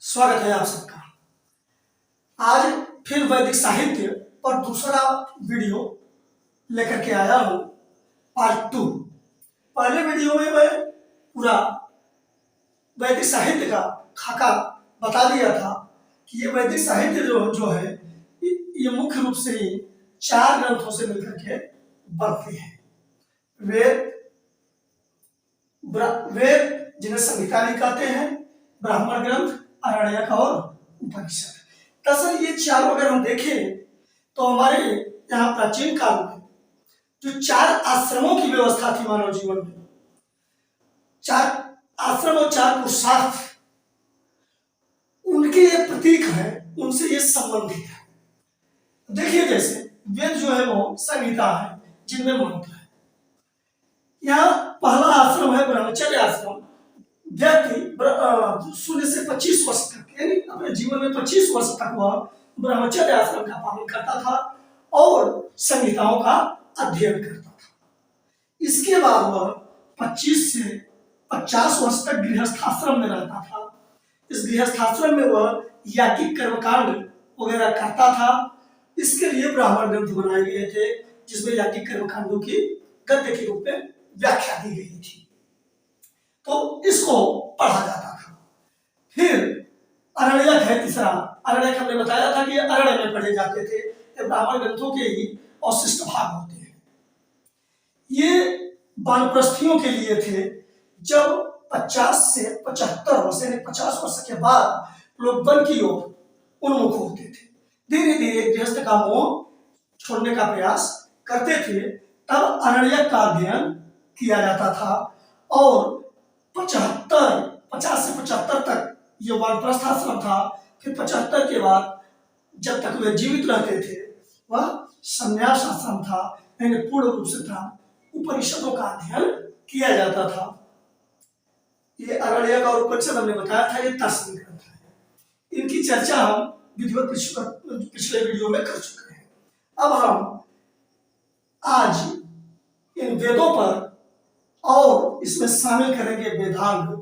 स्वागत है आप सबका। आज फिर वैदिक साहित्य पर दूसरा वीडियो लेकर के आया हूँ, पार्ट 2। पहले वीडियो में मैं पूरा वैदिक साहित्य का खाका बता दिया था कि ये वैदिक साहित्य जो है ये मुख्य रूप से ही 4 ग्रंथों से मिलकर के बनते हैं। वेद जिन्हें संहिता भी कहते हैं, ब्राह्मण ग्रंथ, आरण्यक और उपनिषद। दरअसल ये चारों अगर हम देखें तो हमारे यहाँ प्राचीन काल में जो 4 आश्रमों की व्यवस्था थी मानव जीवन में, 4 आश्रम और 4 पुरुषार्थ, उनके ये प्रतीक है, उनसे ये संबंधित है। देखिए जैसे वेद जो है वो संहिता है जिनमें मंत्र है। यहाँ पहला आश्रम है ब्रह्मचर्य आश्रम। व्यक्ति 0 से 25 वर्ष तक यानी अपने जीवन में 25 वर्ष तक वह ब्रह्मचर्य आश्रम का पालन करता था और संहिताओं का अध्ययन करता था। इसके बाद वह 25 से 50 वर्ष तक गृहस्थाश्रम में रहता था। इस गृहस्थाश्रम में वह याज्ञिक कर्मकांड वगैरह करता था। इसके लिए ब्राह्मण ग्रंथ बनाए गए थे जिसमें याज्ञिक कर्मकांडों की गद्य के रूप में व्याख्या दी गई थी, तो इसको पढ़ा जाता था। फिर आरण्यक है तीसरा। आरण्यक हमने बताया था कि अरण्य में पढ़े जाते थे, ये ब्राह्मण ग्रंथों के ही अवशिष्ट भाग होते हैं। ये वानप्रस्थियों के लिए थे। जब 50 से 75 वर्ष यानी 50 वर्ष के बाद लोग वन की ओर उन्मुख होते थे, धीरे धीरे गृहस्थ का मोह छोड़ने का प्रयास करते थे, तब आरण्यक का अध्ययन किया जाता था और 50 से 75 तक ये वानप्रस्थ आश्रम था। फिर 75 के बाद जब तक वे जीवित रहते थे वह संन्यास आश्रम था, यानी पूर्ण रूप से था। उपनिषदों का अध्ययन किया जाता था। ये आरण्यक और उपनिषद हमने बताया था, ये दार्शनिक ग्रंथ है। इनकी चर्चा हम विधिवत पिछले वीडियो में कर चुके हैं। अब हम आज इन वेदों पर और इसमें शामिल करेंगे वेदांग,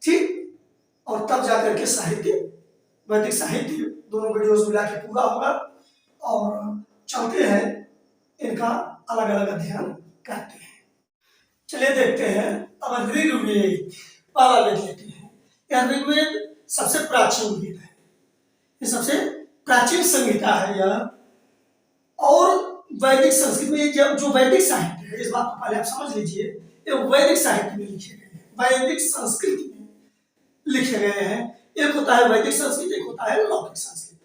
ठीक, और तब जाकर के साहित्य, वैदिक साहित्य दोनों वीडियोस मिला के पूरा होगा और चलते हैं इनका अलग अलग अध्ययन करते हैं। चलिए देखते हैं। अब ऋग्वेद पहला वेद लेते हैं। यह ऋग्वेद सबसे प्राचीन वेद है, ये सबसे प्राचीन संहिता है यह। और वैदिक संस्कृत में जो वैदिक साहित्य है, इस बात को पहले आप समझ लीजिए, ये वैदिक साहित्य में लिखे गए हैं, वैदिक संस्कृत में लिखे गए हैं। एक होता है वैदिक संस्कृत, एक होता है लौकिक संस्कृत।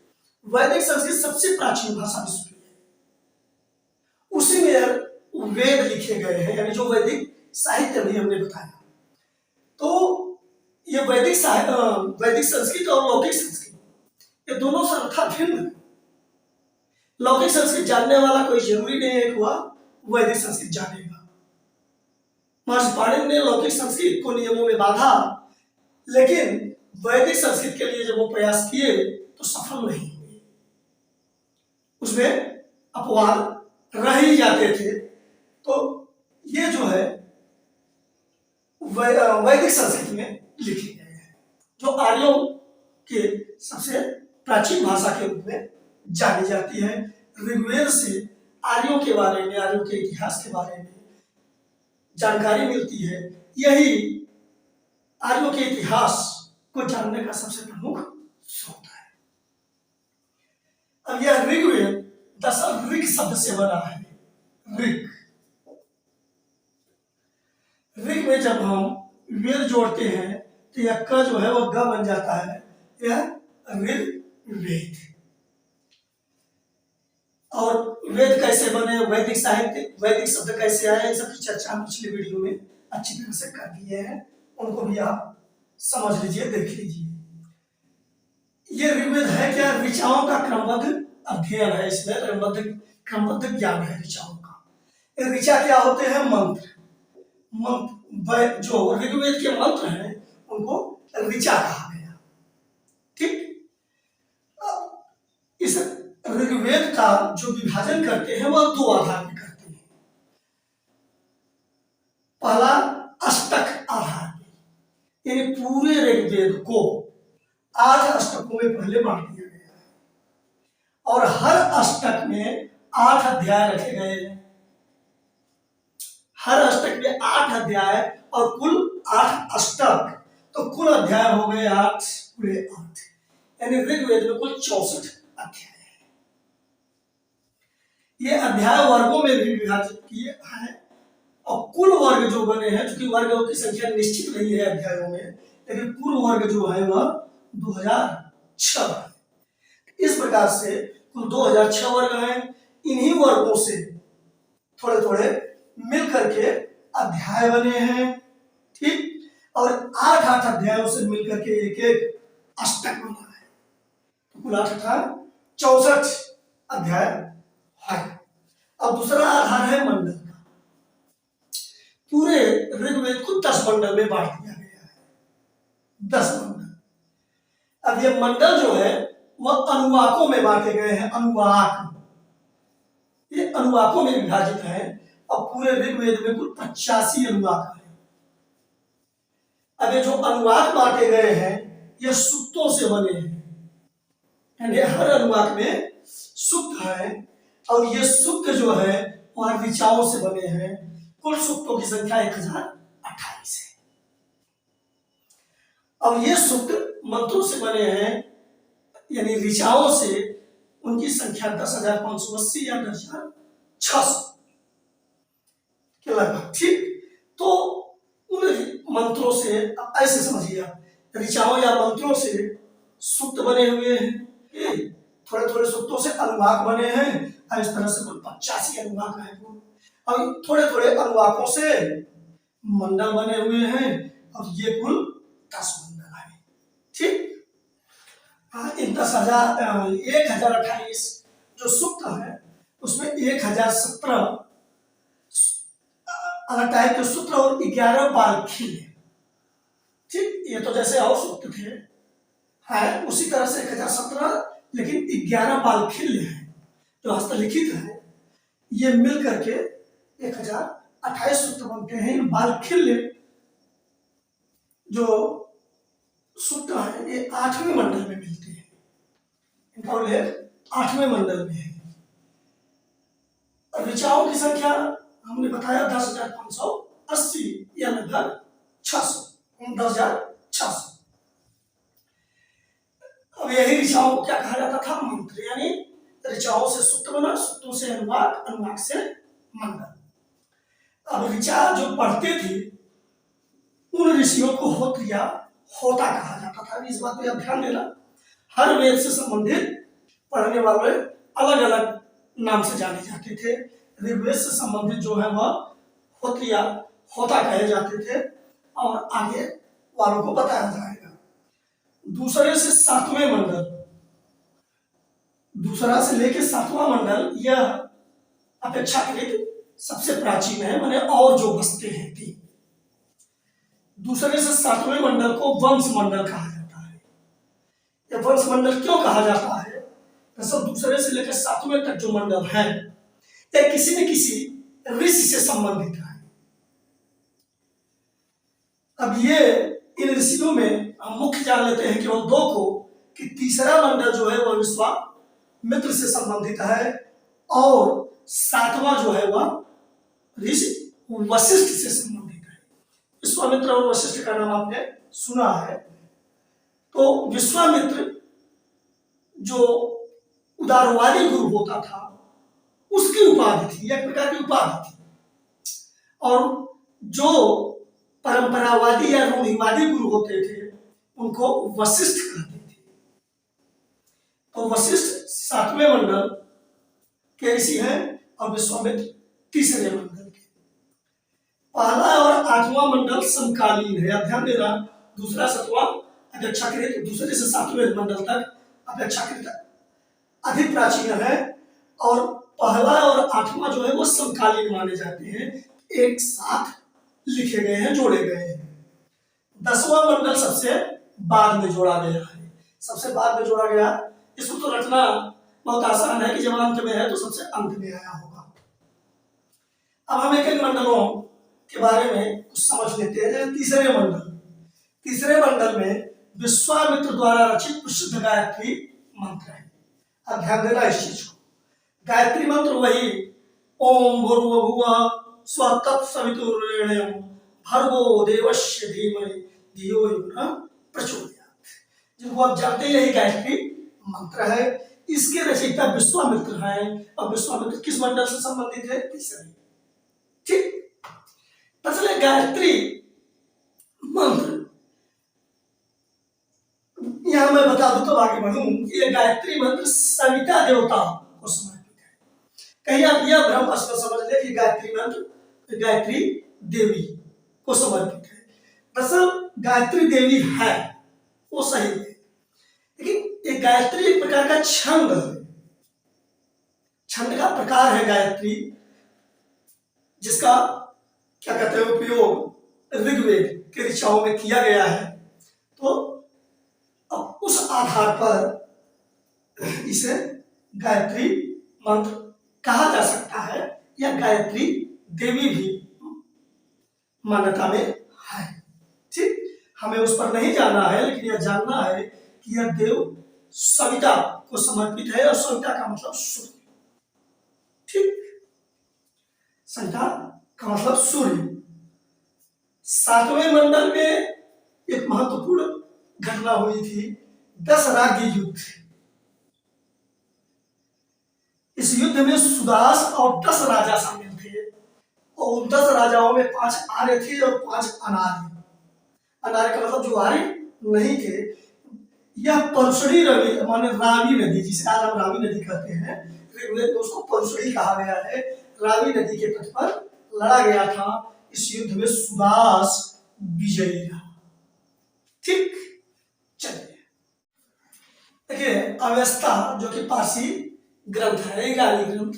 वैदिक संस्कृत सबसे प्राचीन भाषा विश्व की है, उसी में वेद लिखे गए हैं, यानी जो वैदिक साहित्य भी हमने बताया। तो ये वैदिक संस्कृत और लौकिक संस्कृत, ये दोनों सर्वथा भिन्न है। लौकिक संस्कृत जानने वाला कोई जरूरी नहीं है कि वह वैदिक संस्कृत जानेगा। महर्षि पाणिनि ने लौकिक संस्कृत को नियमों में बांधा, लेकिन वैदिक संस्कृत के लिए जब वो प्रयास किए तो सफल नहीं हुए, उसमें अपवाद रह ही जाते थे। तो ये जो है वैदिक संस्कृत में लिखे गए हैं, जो आर्यों के सबसे प्राचीन भाषा के रूप में जानी जाती है। ऋग्वेद से आर्यों के बारे में, आर्यों के इतिहास के बारे में जानकारी मिलती है। यही आर्यों के इतिहास को जानने का सबसे प्रमुख स्रोत है। अब यह ऋग्वेद दरअसल ऋग शब्द से बना है। ऋग में जब हम वेद जोड़ते हैं तो यह क जो है वो ग बन जाता है, यह ऋग्वेद। और वेद कैसे बने, वैदिक साहित्य, वैदिक शब्द कैसे आए, इन सब की चर्चा हम पिछले वीडियो में अच्छी तरह से कर दिए हैं, उनको भी आप समझ लीजिए, देख लीजिए। ये ऋग्वेद है क्या? ऋचाओं का क्रमबद्ध अध्ययन है, इसमें क्रमबद्ध ज्ञान है ऋचाओं का। ये ऋचा क्या होते हैं? मंत्र। जो ऋग्वेद के मंत्र हैं उनको ऋचा कहा गया, ठीक। इस ऋग्वेद का जो विभाजन करते हैं वह 2 आधार पे करते हैं। पहला अष्टक आधार पे, यानी पूरे ऋग्वेद को 8 अष्टकों में पहले बांट दिया गया है और हर अष्टक में 8 अध्याय रखे गए हैं। हर अष्टक में 8 अध्याय और कुल 8 अष्टक, तो कुल अध्याय हो गए 8 पूरे 8, यानी ऋग्वेद में कुल 64 अध्याय है। ये अध्याय वर्गों में भी विभाजित किए हैं और कुल वर्ग जो बने हैं, क्योंकि वर्गों की संख्या निश्चित नहीं है अध्यायों में, लेकिन कुल वर्ग जो है वह 2006 है। इस प्रकार से कुल 2006 वर्ग हैं। इन्हीं वर्गों से थोड़े थोड़े मिल करके अध्याय बने हैं, ठीक, और 8 अध्यायों से मिल करके एक एक अष्टक बना है, तो कुल 8 64 अध्याय है। अब दूसरा आधार है मंडल का। पूरे ऋग्वेद को 10 मंडल में बांट दिया गया है, 10 मंडल। अब ये मंडल जो है वह अनुवाकों में बांटे गए हैं। अनुवाक, ये अनुवाकों में विभाजित है और पूरे ऋग्वेद में कुल 85 अनुवाक है। अब ये जो अनुवाक बांटे गए हैं ये सूक्तों से बने हैं, यानी हर अनुवाक में सूक्त है और ये सूक्त जो है वह ऋचाओं से बने हैं। कुल सूक्तों की संख्या 1028 है। अब ये सूक्त मंत्रों से बने हैं, यानी ऋचाओं से उनकी संख्या 10,580 या 10,600 के लगभग, ठीक। तो उन मंत्रों से ऐसे समझिए आप, ऋचाओं या मंत्रों से सूक्त बने हुए हैं, थोड़े थोड़े सूक्तों से अनुवाक बने हैं, और इस तरह से कुल 85 अनुवाक हैं। और थोड़े थोड़े अनुवाकों से मंडल बने हुए हैं और ये कुल 10 मंडल है, ठीक। इन 1028 जो सूक्त है उसमें 1017 अलग टाइप के सूत्र और 11 बालखिल, ठीक। ये तो जैसे और सूक्त थे है उसी तरह से 1017, लेकिन 11 बालखिल है जो हस्तलिखित है। ये मिल करके 1028 सूत्र बनते हैं। इन बालखिल जो सूत्र है ये 8वें मंडल में मिलते हैं, इनका उल्लेख 8वें मंडल में है। और ऋचाओं की संख्या हमने बताया 10,580 या लगभग 600, 10,600। अब यही ऋचाओं को क्या कहा जाता था? मंत्र, यानी ऋचाओं से सूक्त बना, सूक्तों से अनुवाक, अनुवाक से मंडल। अब ऋचा जो पढ़ते थे उन ऋषियों को होत्र या होता कहा जाता था। इस बात पे आप ध्यान देना, हर वेद से संबंधित पढ़ने वाले अलग अलग नाम से जाने जाते थे। ऋग्वेद से संबंधित जो है वह होत्र या होता कहे जाते थे और आगे वालों को बताया जाएगा। दूसरे से 7वें मंडल, दूसरा से लेकर 7वां मंडल यह अपेक्षाकृत सबसे प्राचीन है, माने और जो बसते हैं तीन। दूसरे से 7वें मंडल को वंश मंडल कहा जाता है। यह वंश मंडल क्यों कहा जाता है? दरअसल दूसरे से लेकर 7वें तक जो मंडल है यह किसी न किसी ऋषि से संबंधित है। अब ये इन ऋषियों में हम मुख्य जान लेते हैं केवल 2 को, कि तीसरा मंडल जो है वह विश्वामित्र से संबंधित है और 7वां जो है वह ऋषि वशिष्ठ से संबंधित है। विश्वामित्र और वशिष्ठ का नाम आपने सुना है। तो विश्वामित्र जो उदारवादी गुरु होता था उसकी उपाधि थी, एक प्रकार की उपाधि थी, और जो परंपरावादी या रूढ़िवादी गुरु होते थे उनको वशिष्ठ कहते थे। तो वशिष्ठ 7वें मंडल के ऋषि हैं और विश्वामित्र तीसरे मंडल के। पहला और 8वां मंडल समकालीन है, ध्यान देना। दूसरा 7वां अपेक्षाकृत दूसरे से 7वें मंडल तक अपेक्षाकृत अधिक प्राचीन है और पहला और 8वां जो है वो समकालीन माने जाते हैं, एक साथ लिखे गए हैं, जोड़े गए हैं। 10वां मंडल सबसे बाद में जोड़ा गया है, सबसे बाद में जोड़ा गया। इसको तो रखना बहुत आसान है कि जब अंत में है तो सबसे अंत में आया होगा। अब हम एक एक मंडलों के बारे में कुछ समझ लेते हैं। तीसरे मंडल में विश्वामित्र द्वारा रचित प्रसिद्ध गायत्री मंत्र है। अब ध्यान देना इस चीज को। गायत्री मंत्र वही ओम भूर्भुवः स्वः तत्सवितुर्वरेण्यं भर्गो देवस्य धीमहि धियो यो न प्रचोदयात्, जिनको आप जानते हैं यही गायत्री मंत्र है। इसके रचयिता विश्वामित्र हैं और विश्वामित्र किस मंडल से संबंधित है? तीसरे। ठीक, दरअसल गायत्री मंत्र यहां मैं बता दूं तो आगे बढ़ूं, ये गायत्री मंत्र सविता देवता को समर्पित है। कहीं आप यह भ्रम प्रश्न समझ ले कि गायत्री मंत्र गायत्री देवी को समर्पित है। दरअसल गायत्री देवी है वो सही है, लेकिन एक गायत्री एक प्रकार का छंद है, छंद का प्रकार है गायत्री, जिसका क्या कहते हैं उपयोग ऋग्वेद के ऋचाओं में किया गया है। तो अब उस आधार पर इसे गायत्री मंत्र कहा जा सकता है या गायत्री देवी भी मान्यता में है। ठीक, हमें उस पर नहीं जाना है, लेकिन यह जानना है कि यह देव सविता को समर्पित है और सविता का मतलब सूर्य। ठीक, सविता का मतलब सूर्य। सातवें मंडल में एक महत्वपूर्ण घटना हुई थी, 10 राज्य युद्ध। इस युद्ध में सुदास और 10 राजा शामिल थे और उन 10 राजाओं में 5 आर्य थे और 5 अनार्य। अनार्य का मतलब जो आर्य नहीं थे। यह परसड़ी रवि माने रावी नदी, जिसे आज हम रावी नदी कहते हैं, ऋग्वेद में उसको परसड़ी कहा गया है। रावी नदी के तट पर लड़ा गया था। इस युद्ध में सुदास विजयी रहा। ठीक, चलिए देखिए अवेस्ता जो कि पारसी ग्रंथ है, ईरानी ग्रंथ,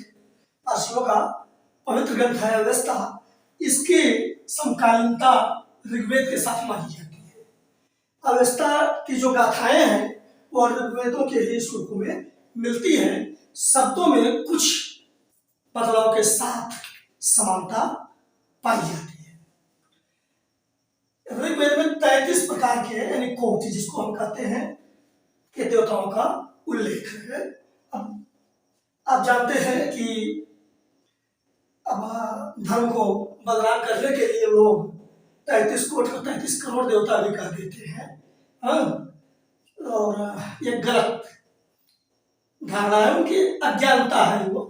पारसियों का पवित्र ग्रंथ है अवेस्ता। इसकी समकालीनता ऋग्वेद के साथ मानी जाती है। अवेस्ता की जो गाथाएं हैं वो ऋग्वेदों के ही श्लोकों में मिलती हैं। शब्दों में कुछ बदलाव के साथ समानता पाई जाती है। ऋग्वेद में 33 प्रकार के यानी कोटि जिसको हम कहते हैं के देवताओं का उल्लेख है। अब आप जानते हैं कि अब धर्म को बदनाम करने के लिए लोग 33 कोटि को 33 करोड़ देवता भी कह देते हैं। और ये गलत धारणा है, उनकी अज्ञानता है। वो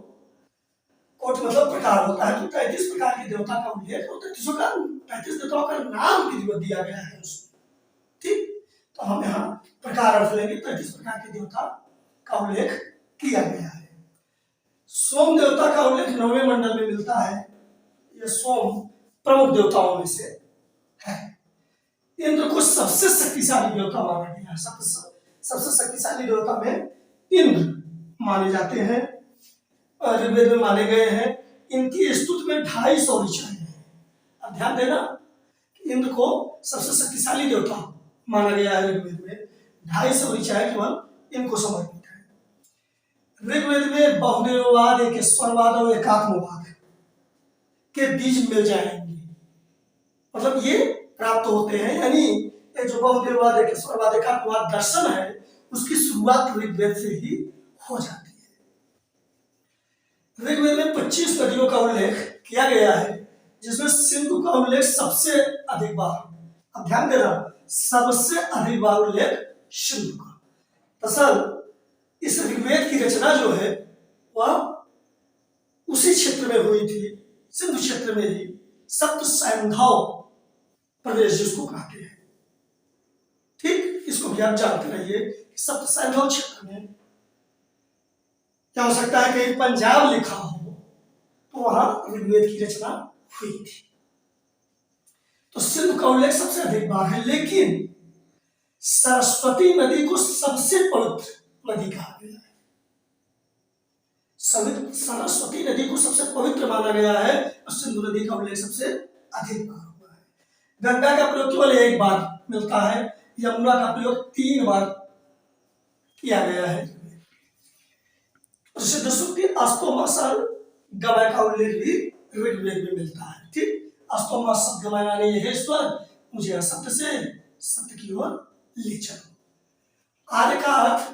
कोट मतलब प्रकार होता है, तो 33 प्रकार के देवता का उल्लेख और 33 देवताओं का नाम विधिवत दिया गया है उसमें। ठीक, तो हम यहाँ प्रकार अर्थ लेंगे, 33 प्रकार के देवता का उल्लेख किया गया है। सोम देवता का उल्लेख 9वें मंडल में मिलता है। यह सोम प्रमुख देवताओं में से है। इंद्र को सबसे शक्तिशाली देवता माना गया है। सबसे शक्तिशाली देवता में इंद्र माने जाते हैं, ऋग्वेद में माने गए हैं। इनकी स्तुति में 250 ऋचाएं हैं। अब ध्यान देना, इंद्र को सबसे शक्तिशाली देवता माना गया है ऋग्वेद में। 250 ऋचाएं केवल इनको समर्पित है। ऋग्वेद में बहुदेववाद, एकेश्वरवाद और एकात्मवाद के बीज मिल जाएंगे, मतलब ये प्राप्त होते हैं। यानी ये जो बहुदेववाद, एकेश्वरवाद, एकात्मवाद दर्शन है उसकी शुरुआत ऋग्वेद से ही हो जाती है। ऋग्वेद में 25 नदियों का उल्लेख किया गया है, जिसमें सिंधु का उल्लेख सबसे अधिक बार। अब ध्यान देना, सबसे अधिक बार उल्लेख सिंधु का। दरअसल इस ऋग्वेद की रचना जो है वह उसी क्षेत्र में हुई थी, सिंधु क्षेत्र में ही। सप्त सैंधव प्रदेश जिसको कहते हैं। ठीक, इसको भी आप जानते रहिए। सप्त सैंधव क्षेत्र में क्या हो सकता है, कहीं पंजाब लिखा हो तो वहां ऋग्वेद की रचना हुई थी। तो सिंधु का उल्लेख सबसे अधिक बार है, लेकिन सरस्वती नदी को सबसे पवित्र नदी कहा गया है। सरस्वती नदी को सबसे पवित्र माना गया है और सिंधु नदी का उल्लेख सबसे अधिक बार हुआ है। गंगा का प्रयोग केवल एक बार मिलता है, यमुना का प्रयोग 3 बार किया गया है। सिद्ध सूक्ति अस्तोमासर गमय का उल्लेख भी ऋग्वेद में मिलता है। ठीक, अस्तोमा शब्द गमय यानी हे ईश्वर, मुझे असत्य से सत्य की ओर ले चलो। आर्य का अर्थ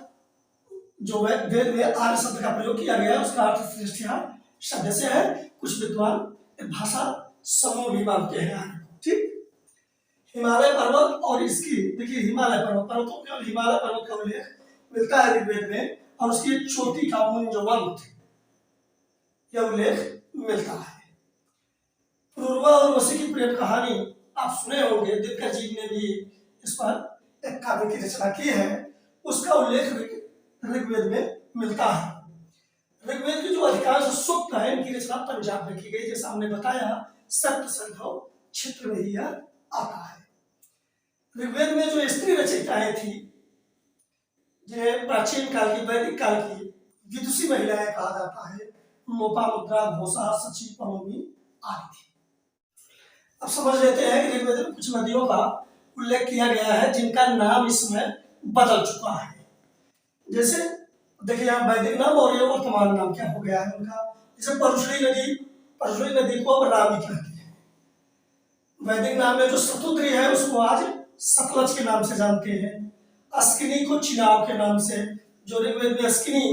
जो वेद में आर्य शब्द का प्रयोग किया गया है उसका अर्थ श्रेष्ठ शब्द से है। कुछ विद्वान भाषा समूह भी मानते हैं आर्य को। ठीक, हिमालय पर्वत और इसकी देखिए हिमालय पर्वतों के हिमालय पर्वत का उल्लेख मिलता है ऋग्वेद में और उसकी चोटी का मुंजवंत यह उल्लेख मिलता है। पूर्वा और वशी की प्रेम कहानी आप सुने होंगे, दिनकर जी ने भी इस पर एक काव्य की रचना की है, उसका उल्लेख ऋग्वेद में मिलता है। ऋग्वेद की जो अधिकांश सूक्त है इनकी रचना पंजाब में की गई, जैसा हमने बताया सप्त संधव क्षेत्र में ही यह आता है। ऋग्वेद में जो स्त्री रचयिताएं थी जिन्हें प्राचीन काल की वैदिक काल की विदुषी महिलाएं कहा जाता है, लोपामुद्रा, घोषा, सची, पलोमी आदि थी। अब समझ लेते हैं कि ऋग्वेद में कुछ नदियों का उल्लेख किया गया है जिनका नाम इस समय बदल चुका है। जैसे देखिए यहाँ वैदिक नाम और ये वर्तमान नाम क्या हो गया है उनका। जैसे परशुरी नदी को अब रावी कहते हैं। वैदिक नाम में जो शतुद्री है उसको आज सतलज के नाम से जानते हैं। अस्किनी को चिनाव के नाम से, जो ऋग्वेद में अस्किनी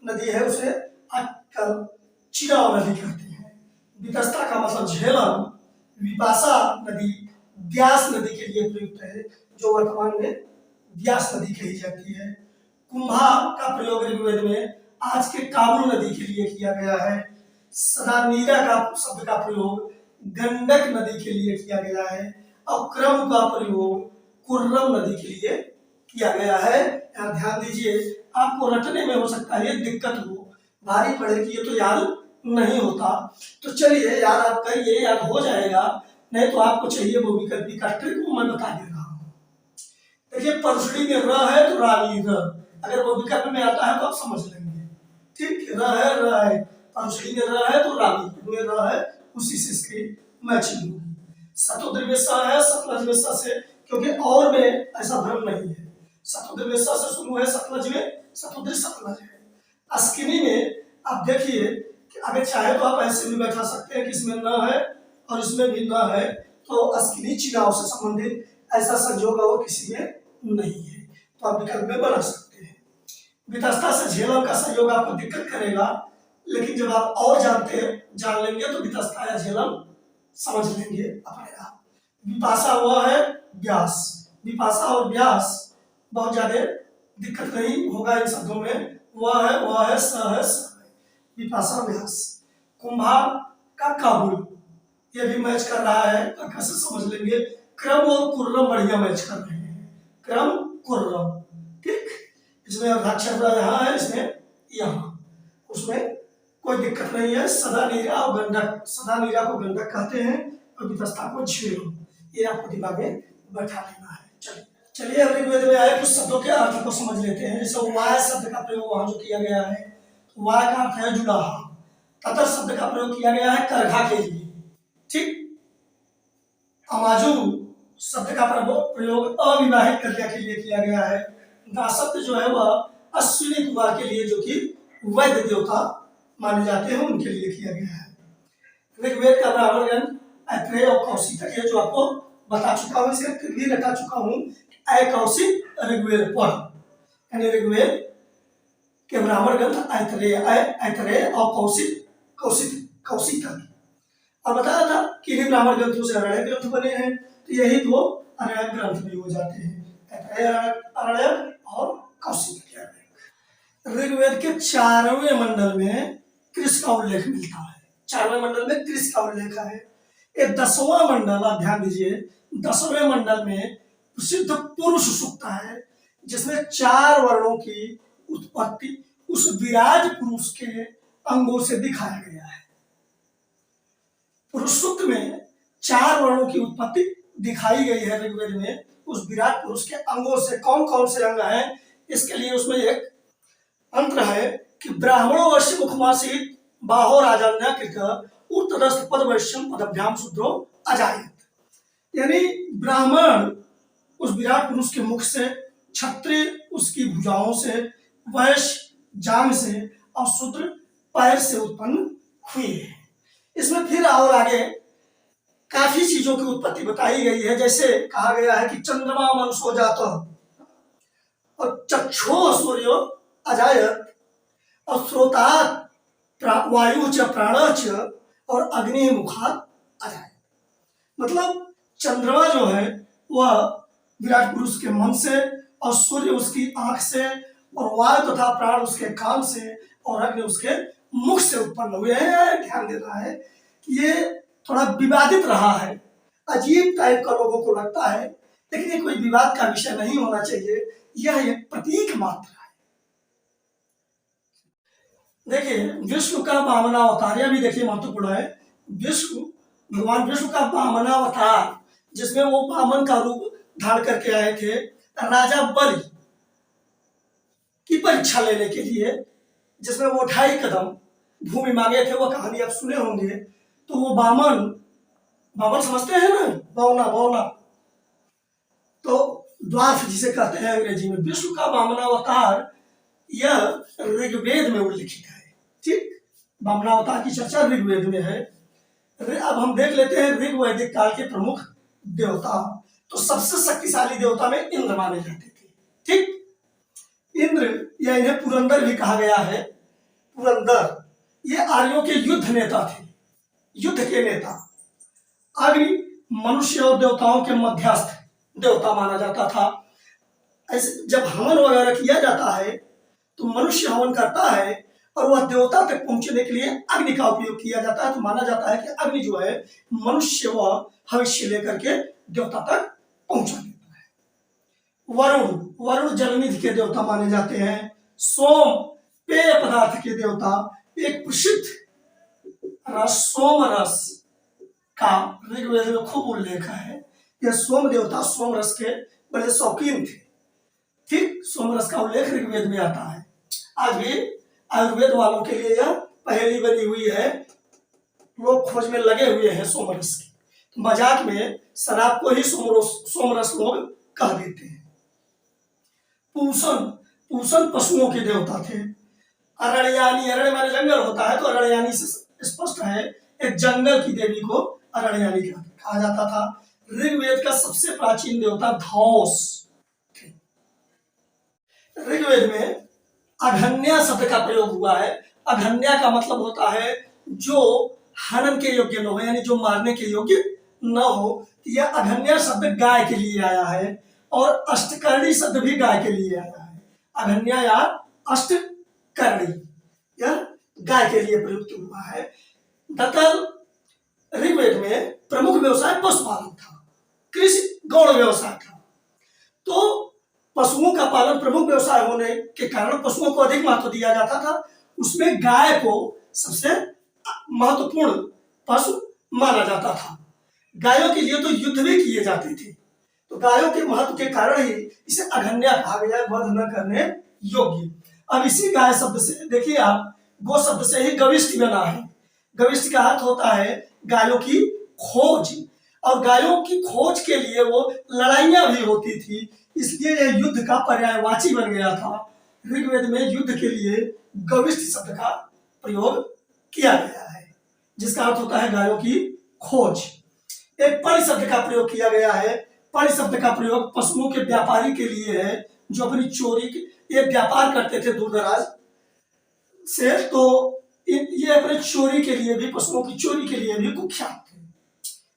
नदी है उसे आजकल चिनाव नदी कहते हैं। वितस्ता का मतलब झेलम, विपाशा नदी व्यास नदी के लिए प्रयुक्त है, जो वर्तमान में व्यास नदी कही जाती है। कुंभा का प्रयोग ऋग्वेद में आज के काबुल नदी के लिए किया गया है। सदानीरा का शब्द का प्रयोग गंडक नदी के लिए किया गया है और क्रम का प्रयोग कुर्रम नदी के लिए किया गया है। यहाँ ध्यान दीजिए, आपको रटने में हो सकता है दिक्कत हो, भारी पड़े कि ये तो याद नहीं होता, तो चलिए याद आप करिए, याद हो जाएगा। नहीं तो आपको चाहिए वो विकल्प का ट्रिक मैं बता दे रहा हूँ। देखिए परसुड़ी में र है तो रावी र, अगर वो विकल्प में आता है तो आप समझ लेंगे। ठीक, र है परसुड़ी में र है तो रावी में र है, उसी से इसकी मैचिंग होगी। सतुद्र में स है, सतलज में स से, क्योंकि और में ऐसा भ्रम नहीं है। सतुद्र में स से शुरू है, सतलज में सतुद्र सतलज है। अस्किनी में आप देखिए कि अगर चाहे तो आप ऐसे भी बैठा सकते हैं कि इसमें न है और इसमें भी न है, तो अस्किनी चिनाव से संबंधित ऐसा संयोग और किसी में नहीं है, तो आप विकल्प में बना सकते हैं। वितस्ता से झेलम का संयोग आपको दिक्कत करेगा, लेकिन जब आप और जान लेंगे तो वितस्ता या झेलम समझ लेंगे अपने आप। विपाशा वह है व्यास, विपाशा और व्यास बहुत ज्यादा दिक्कत नहीं होगा इन शब्दों में, वह है स है स है, विपाशा व्यास। कुंभा का काबुल ये भी मैच कर रहा है, तो कैसे समझ लेंगे। क्रम और कुर्रम बढ़िया मैच कर रहे हैं, क्रम कुर्रम। ठीक, इसमें अक्षर यहाँ है, इसमें यहाँ, उसमें कोई दिक्कत नहीं है। सदा नीरा और गंडक, सदा नीरा को गंडक कहते हैं और वितस्ता को झेलो, ये आपको दिमाग में बैठा लेना है। चलिए ऋग्वेद में आए कुछ शब्दों के अर्थ को समझ लेते हैं। जैसे वाय शब्द का प्रयोग वहां जो किया गया है, वाय का अर्थ है जुलाहा। ततर शब्द का प्रयोग किया गया है करघा के लिए। ठीक, अमाजू शब्द का प्रयोग अविवाहित कन्या के लिए किया गया है। दासत्व जो है वह अश्विनी कुमार के लिए, जो कि वैद्य देवता माने जाते हैं, उनके लिए किया गया है। ऋग्वेद का ब्राह्मण ग्रंथ ऐत्रेय और कौशिक, ये जो आपको बता चुका हूँ, इसका भी रटा चुका हूँ। कौशिक ऋग्वेद पढ़, यानी ऋग्वेद के ब्राह्मण ग्रंथ ऐत्रेय और कौशिक और बताया था कि इन्हीं ब्राह्मण ग्रंथों से अरण्यक ग्रंथ बने हैं, तो यही दो अरण्यक ग्रंथ भी हो जाते हैं, ऐत्रेय अरण्यक और कौशिक अरण्यक। ऋग्वेद के 4वें मंडल में कृष का उल्लेख मिलता है, 4वें मंडल में कृष का उल्लेख है। ये 10वां मंडल, आप ध्यान दीजिए, 10वें मंडल में प्रसिद्ध पुरुष सूक्त है, जिसमें 4 वर्णों की उत्पत्ति उस विराज पुरुष के अंगों से दिखाया गया है। पुरुष सूक्त में 4 वर्णों की उत्पत्ति दिखाई गई है ऋग्वेद में उस विराट पुरुष के अंगों से। कौन कौन से अंग हैं, इसके लिए उसमें एक मंत्र है कि ब्राह्मणो वश्य मुखमासीत बाहो राजन्याकृत उत्तरस्थ पद वैश्यम पदभ्याम शूद्रो अजायत। यानी ब्राह्मण उस विराट पुरुष के मुख से, क्षत्रिय उसकी भुजाओं से, वैश्य जांघ से और शूद्र पैर से उत्पन्न हुए हैं। इसमें फिर और आगे काफी चीजों की उत्पत्ति बताई गई है। जैसे कहा गया है कि चंद्रमा मनुष्यो जात, और चक्षो सूर्यो अजायत और स्रोता वायु च प्राण च और अग्नि मुखात अजायत। मतलब चंद्रमा जो है वह विराट पुरुष के मन से, और सूर्य उसकी आंख से, और वायु तथा प्राण उसके कान से, और अग्नि उसके मुख से उत्पन्न हुए हैं। ध्यान देना है कि ये थोड़ा विवादित रहा है, अजीब टाइप का लोगों को लगता है, लेकिन ये कोई विवाद का विषय नहीं होना चाहिए। यह एक प्रतीक मात्र है। देखिए विष्णु का वामनावतार, यह भी देखिए महत्वपूर्ण है। विष्णु, भगवान विष्णु का वामनावतार, जिसमें वो वामन का रूप धारण करके आए थे राजा बलि की परीक्षा लेने के लिए, जिसमें वो 2.5 कदम भूमि मांगे थे। वो कहानी आप सुने होंगे। तो वो वामन समझते हैं ना, बौना, तो द्वार्फ जिसे कहते हैं अंग्रेजी में। विष्णु का वामनावतार यह ऋग्वेद में उल्लिखित है। ठीक, वामनावतार की चर्चा ऋग्वेद में है। अब हम देख लेते हैं ऋग वैदिक काल के प्रमुख देवता। तो सबसे शक्तिशाली देवता में इंद्र माने जाते थे। ठीक, इंद्र या इन्हें पुरंदर भी कहा गया है। पुरंदर ये आर्यों के युद्ध नेता थे, युद्ध के नेता। अग्नि मनुष्य और देवताओं के मध्यस्थ देवता माना जाता था। ऐसे जब हवन वगैरह किया जाता है तो मनुष्य हवन करता है और वह देवता तक पहुंचने के लिए अग्नि का उपयोग किया जाता है। तो माना जाता है कि अग्नि जो है मनुष्य व भविष्य लेकर के देवता तक पहुंचा देता है। वरुण जलनिधि के देवता माने जाते हैं। सोम पेय पदार्थ के देवता। एक प्रसिद्ध रस सोम रस का ऋग्वेद में खूब उल्लेख है। यह सोम देवता सोम रस के बड़े शौकीन थे। ठीक, सोम रस का उल्लेख ऋग्वेद में आता है। आज भी आयुर्वेद वालों के लिए यह पहेली बनी हुई है। लोग खोज में लगे हुए हैं सोमरस की। मजाक में शराब को ही सोमरस लोग कह देते हैं। पूषण पशुओं के देवता थे। अरण्यानी, अरण्य माने जंगल होता है, तो अरण्यानी से स्पष्ट है एक जंगल की देवी को अरण्यानी कहा जाता था। ऋग्वेद का सबसे प्राचीन देवता धौस थे। ऋग्वेद में अघन्या शब्द का प्रयोग हुआ है। अघन्या का मतलब होता है जो हनन के योग्य न हो, यानी जो मारने के योग्य न हो। यह अघन्या शब्द गाय के लिए आया है, और अष्टकर्णी शब्द भी गाय के लिए आया है। अघन्या या अष्टकर्णी यह गाय के लिए प्रयुक्त हुआ है। दरअसल ऋग्वेद में प्रमुख व्यवसाय पशुपालन था, कृषि गौण व्यवसाय था। तो पशुओं का पालन प्रमुख व्यवसाय होने के कारण पशुओं को अधिक महत्व दिया जाता था। उसमें गाय को सबसे महत्वपूर्ण पशु माना जाता था। गायों के लिए तो युद्ध भी किए जाते थे। तो गायों के महत्व के कारण ही इसे अघन्या कहा गया, वध न करने योग्य। अब इसी गाय शब्द से देखिए आप, गो शब्द से ही गविष्ठ बना है। गविष्ठ का अर्थ होता है गायों की खोज, और गायों की खोज के लिए वो लड़ाइयां भी होती थी, इसलिए यह युद्ध का पर्यायवाची बन गया था। ऋग्वेद में युद्ध के लिए गविष्ठ शब्द का प्रयोग किया गया है, जिसका अर्थ होता है गायों की खोज। एक परि शब्द का प्रयोग किया गया है। परि शब्द का प्रयोग पशुओं के व्यापारी के लिए है, जो अपनी चोरी ये व्यापार करते थे दूर दराज से। तो ये अपने चोरी के लिए भी, पशुओं की चोरी के लिए भी कुख्यात थे।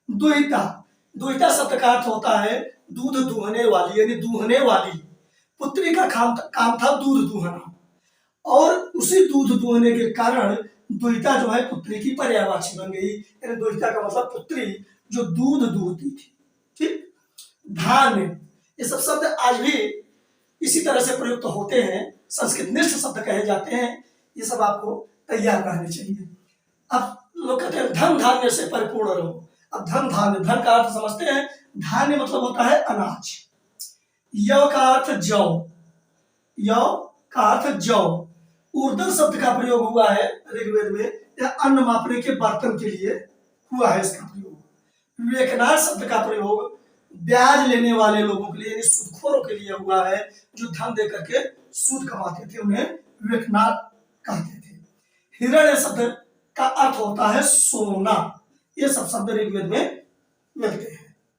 दुहिता शब्द का अर्थ होता है दूध दूहने वाली, यानी दूहने वाली। पुत्री का काम था दूध दूहना, और उसी दूध दूहने के कारण दुहिता जो है पुत्री की पर्यायवाची बन गई। यानी दुहिता का मतलब पुत्री जो दूध दूहती थी। ठीक, धान्य, ये सब शब्द आज भी इसी तरह से प्रयुक्त होते हैं, संस्कृत निष्ठ शब्द कहे जाते हैं। ये सब आपको तैयार रहने चाहिए। अब लोग कहते हैं धन धान्य से परिपूर्ण रहो। अब धन धान्य, धन का अर्थ समझते हैं। धान्य मतलब होता है अनाज। यव का अर्थ जौ, यव का अर्थ जौ। ऊर्ध्व शब्द का प्रयोग हुआ है ऋग्वेद में, यह अन्न मापने के बर्तन के लिए हुआ है इसका प्रयोग। विवेकनाथ शब्द का प्रयोग ब्याज लेने वाले लोगों के लिए, यानी सूदखोरों के लिए हुआ है, जो धन दे करके सूद कमाते थे, उन्हें विवेकनाथ कहते थे। हिरण्य शब्द का अर्थ होता है सोना। ये सब शब्द ऋग्वेद में मिलते हैं।